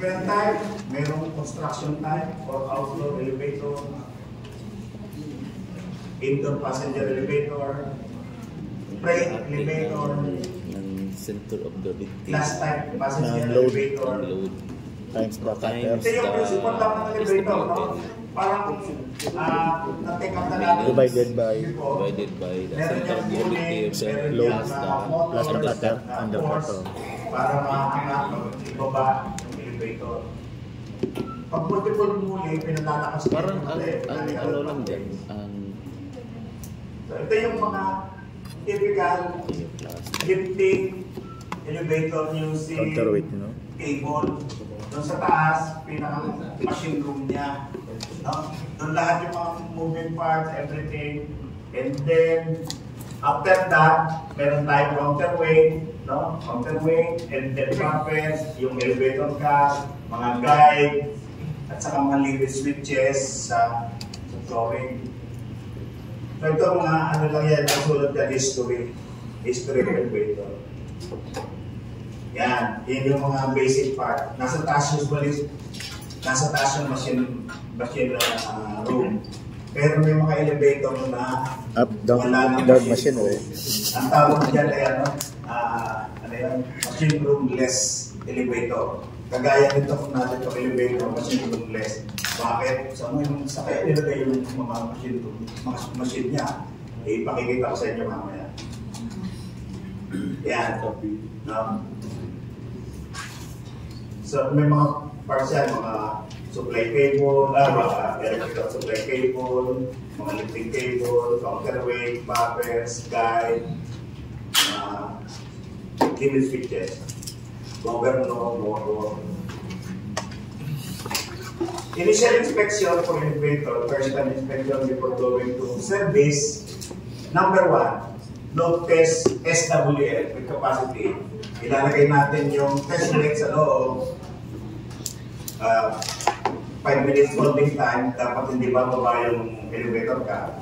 different type. Merong construction type or outdoor elevator, indoor passenger elevator, freight elevator, center of gravity, class type passenger elevator. Times the cutter. Ito yung principle lang ng elevator, no? Parang na-take up na natin. Divided by the center of gravity, plus the cutter and the cutter. Para makahanap ibaba ng elevator. Pag multiple muli, pinalalakas. Parang ang ano lang din, so, ito yung mga typical lifting elevator using cable. Doon sa taas, pinaka-machine room niya. No? Doon lahat yung mga moving parts, everything. And then, after that, meron tayong counterweight, no? Counterweight, and then bumpers, yung elevator cast, mga guide, at saka mga liquid switches sa flooring. So ito mga ano lang yan, ang sulat na history of elevator. Yan, yun yung mga basic part. Nasa taas usually, nasa taas yung machine room. Pero may mga elevator na up, down machine eh. Ang tawag dyan ay machine room-less elevator. Kagaya nito kung natin itong elevator, machine room-less. Bakit? Sa kaya nilagay yung mga machine niya, ipakikita ko sa inyo mamaya. Yan. No? So may mga parts yan, mga supply cable, mga electrical supply cable, mga lifting cable, counterweight, bumpers, guide, limit switches, governor, motor. Initial inspection for elevator, first time inspection before going to service. Number 1, load test SWL with capacity. Ilalagay natin yung test rate sa loob. 5 minutes holding time, dapat hindi bababa yung elevator ka.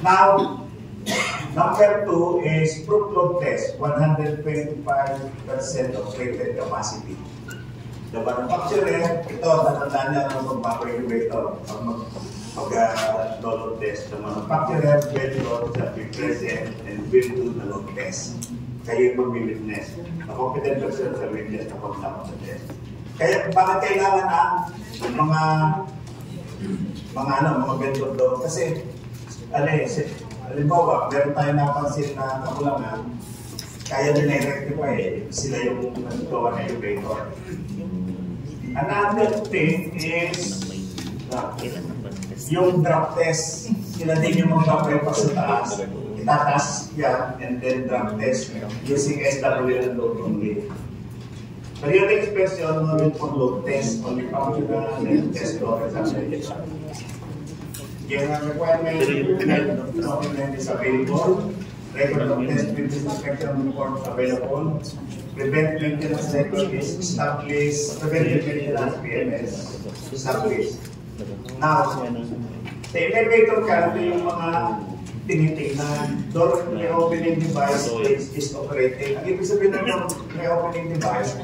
Now, number 2 is proof load test, 125% of rated capacity. The manufacturer, ito, tatandaan niya ng mag-elevator, mag-load test. The manufacturer will be present and will do the load test. Kayo yung mag-witness. A competent person sa witness na paglaman sa test. Kaya bakit kailangan mga vendor doon? Kasi, halimbawa, meron tayo napansin na kakulangan, kaya nila i-rectify sila yung naggawa na elevator. Another thing is yung drop test. Sila din yung mag-prepare sa taas. Itataas yan and then drop test using SWL load only. Periodic inspection, no need for load test, only functional and test load examination. General requirement, document is available. Record of test previous inspection report available. Preventive maintenance record is established. Preventive maintenance PMS established. Now, sa elevator ka, ito yung mga tinitingnan. Door reopening device is operating. Ang ibig sabihin ng reopening device,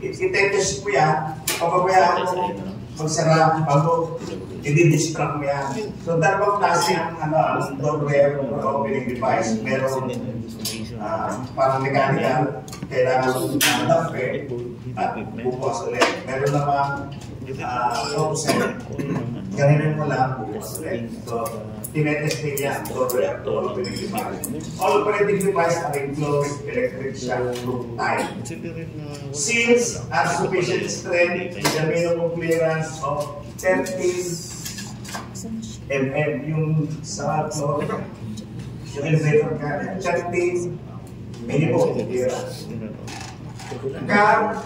i-test mo yan, pababayaan mo magsara bago i-distract mo yan. So, dalawang klase ang door reopening device. Meron parang mechanical, kailangan dapat at bubukas ulit. Meron naman opposite, ganinin mo lang bubukas ulit. So, tinetesting yan, door reopening device. All operating device are enclosed electric shock proof type. Seals are sufficient strength with a minimum clearance of 13 mm. Yung sa floor, yung elevator ka, 13 minimum clearance. Car,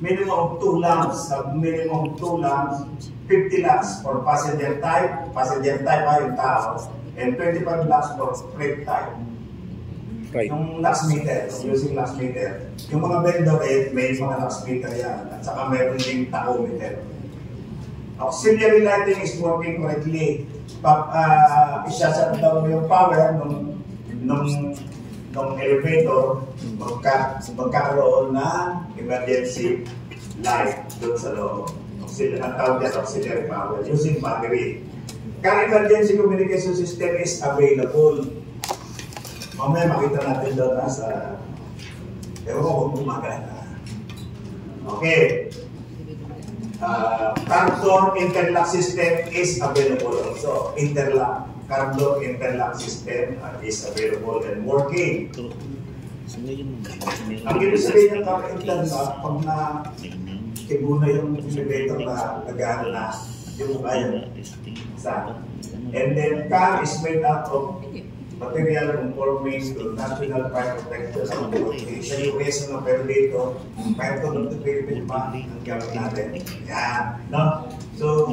minimum of 2 lamps, minimum 2 lamps, 50 lamps for passenger type ay yung tao, and 25 lamps for freight type. Right. Yung lux meter, using lux meter. Yung mga vendor may mga lux meter yan, at saka meron ding tachometer. Auxiliary lighting is working correctly. Isa-shut down yung power ng elevator, magkakaroon na emergency light doon sa loob. Ang tawag dyan, auxiliary power, using battery. Car emergency communication system is available. Mamaya makita natin doon sa ewan ko kung gumagana. Okay. Car door interlock system is available also. Car door interlock system is available and working. Ang ibig sabihin ng car interlock, pag na-kibuna yung elevator na nag-ano na, yung kaya sa. And then car is made out of material conforming to National Fire Protection Authority. Sa US na pero dito, fire code of the Philippines pa ang gamit natin. Yan, no? So,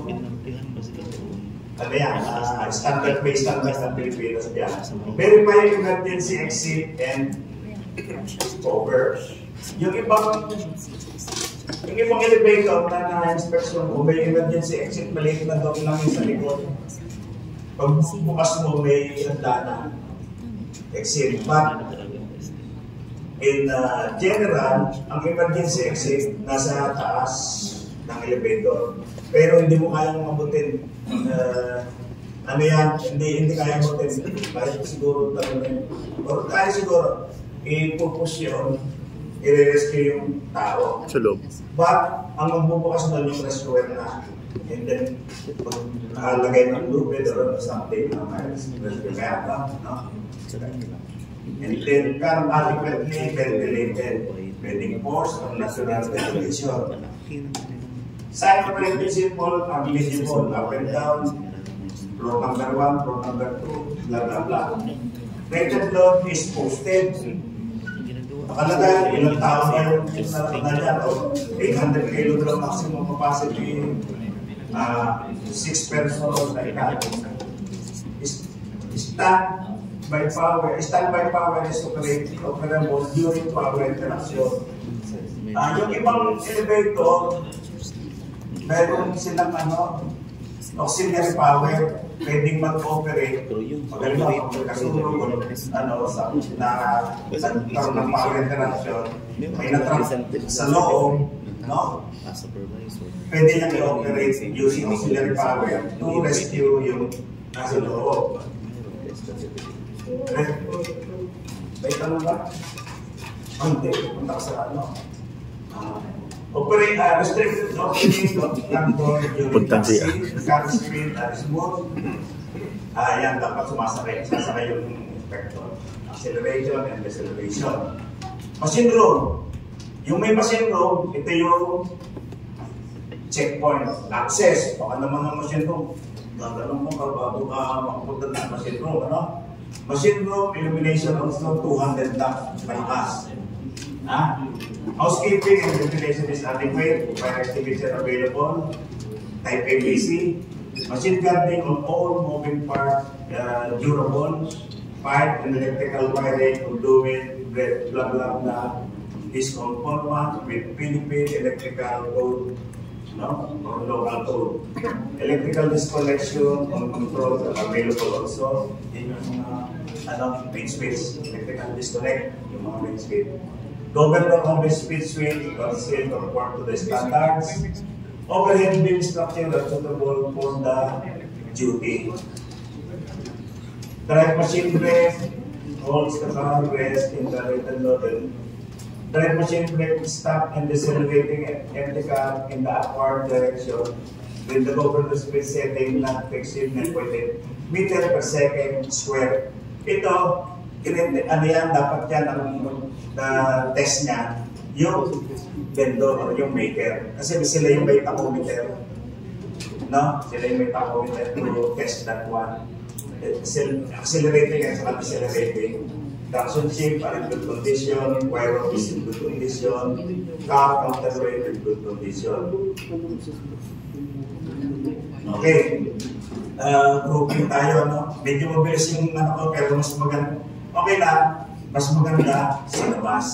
ano yan, standard based standard ng Pilipinas dyan. Verify emergency exit and over. Yung ibang elevator na na-inspection mo, may emergency exit, maliit na doon lang yung sa likod. Pag bukas mo, may handa na exit. But in general, ang emergency exit nasa taas ng elevator. Pero hindi mo kayang mabutin. Ano yan, hindi kayang mabutin. Kahit siguro talaga. Or kaya siguro, i-pupush yun, i-rescue yung tao. But, ang magbubukas na yung rescuer na, and then, nakalagay ng lubid or something na may rescue kaya no? And then, can adequately ventilated, pwedeng force or natural ventilation. Sign operating simple and visible, up and down, floor number 1, floor number 2, blah blah blah. Rated load is posted. Nakalagay, ilang tao na yung dyan, o 800 kg maximum capacity, 6 persons like that. Standby power is operable during power interaction. Yung ibang elevator, meron silang auxiliary power, pwedeng mag-operate. Magaling ako, kasunod sa ng power interaction, may natrap sa loob, no? Pwede niyang i-operate using auxiliary power to rescue yung nasa loob. May tanong ba? Hindi, punta ka sa restricted operating of control during taxi, car speed at smooth. Yan, dapat sasakay yung inspector. Acceleration and deceleration. Machine room. Yung may machine room, ito yung checkpoint, access. Baka naman ang machine room, gagalong mo bago ka makapunta ng machine room, ano? Machine room, illumination also 200 lumps by us. Housekeeping and ventilation is adequate, fire extinguisher available, type ABC. Machine guarding on all moving parts, durable, pipe and electrical wiring, conduit, blah blah blah, is conformant with Philippine electrical code, no? Or local code. Electrical disconnection on controls are available also. In yung main switch, electrical disconnect, yung mga main switch. Governor of the speed switch also conform to the standards. Overhead beam structure are suitable for the duty. Drive machine brake holds the car rest in the written model. Drive machine brake stop and decelerating empty car in the upward direction with the governor speed setting not to exceed 9.8 meter per second square. Ito, ano yan, dapat yan ang test niya, yung vendor or yung maker. Kasi sila yung may tachometer. No? Sila yung may tachometer to test that one. Accelerating and decelerating. Traction chip are in good condition, wire rope is in good condition, car counterweight in good condition. Okay. Grouping tayo, no? Medyo mabilis yung pero mas maganda. Okay na, mas maganda sa labas.